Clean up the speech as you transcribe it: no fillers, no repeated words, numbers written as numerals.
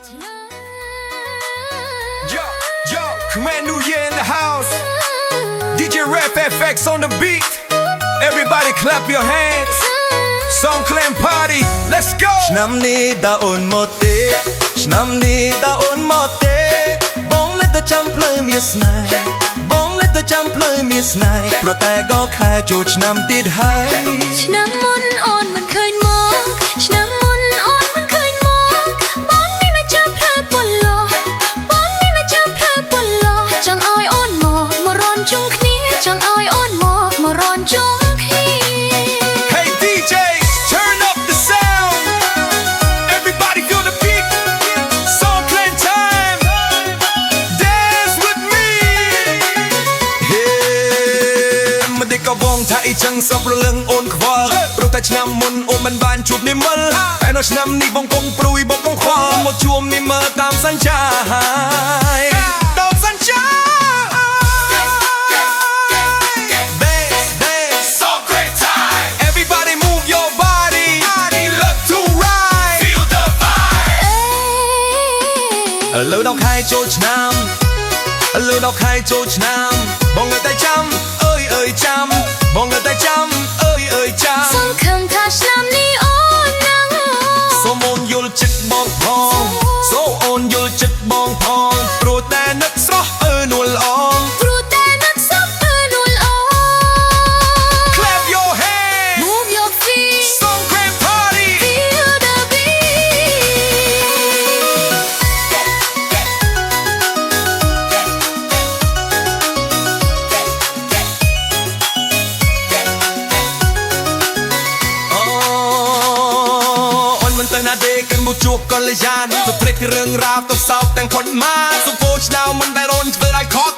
Yo, yo, Command New Year in the house. DJ Rap FX on the beat. Everybody clap your hands. Song Clan Party, let's go. ឆ្នាំនេះតើអូនមកទេឆ្នាំនេះតើអូនមកទេបងលេចទៅចាំភ្លើមានស្នេហ៍បងលេចទៅចាំភ្លើមានស្នេហ៍ប្រតែក៏ខែចូលឆ្នាំទៀតហើយ ឆ្នាំមុនអូនមិនឃើញមកឆ្នាំមុនអូនមិនឃើញមកបងនេះមកចាំផ្លែពលឡោបងនេះមកចាំផ្លែពលឡោចង់ឲ្យអូនមករន់ជុំគ្នាចង់ឲ្យអូនមករន់ជុំគ្នា Hey DJ, turn up the sound. Everybody feel the beat. Song Clan time. Dance with me. ហេមិនได้ក៏បងថាអីចឹងសពរលឹងអូនខ្វល់ព្រោះតែឆ្នាំមុនអូនមិនបានជួបនិមលតែនៅឆ្នាំនេះបងកុំព្រួយបងកុំខ្វល់មកជួបនិមលតាមសញ្ចាតាមសញ្ចា Song Clan time. Everybody move your body. Left to right. Feel the vibe. ឥឡូវដល់ខែចូលឆ្នាំឥឡូវដល់ខែចូលឆ្នាំបងនៅតែចាំអើយអើយចាំបងនៅតែចាំអើយអើយចាំ សង្ឃឹមថាឆ្នាំនេះអូននឹង សូមអូនយល់ចិត្តបងផងសូមអូនយល់ចិត្តបងផងព្រោះតែនឹកស្រស់អើនួលអង ព្រោះតែនឹកសពអើនួលអង Clap your hands. Move your feet Song Clan Party. Feel the beat អូនមិនទៅណាទេគិនមកជួបកល្យានទៅព្រេករឿងរ៉ាវទៅសោកទាំងផុតមកសុំពោឆ្នាំមិនដែលអូនធ្វើឲ្យខក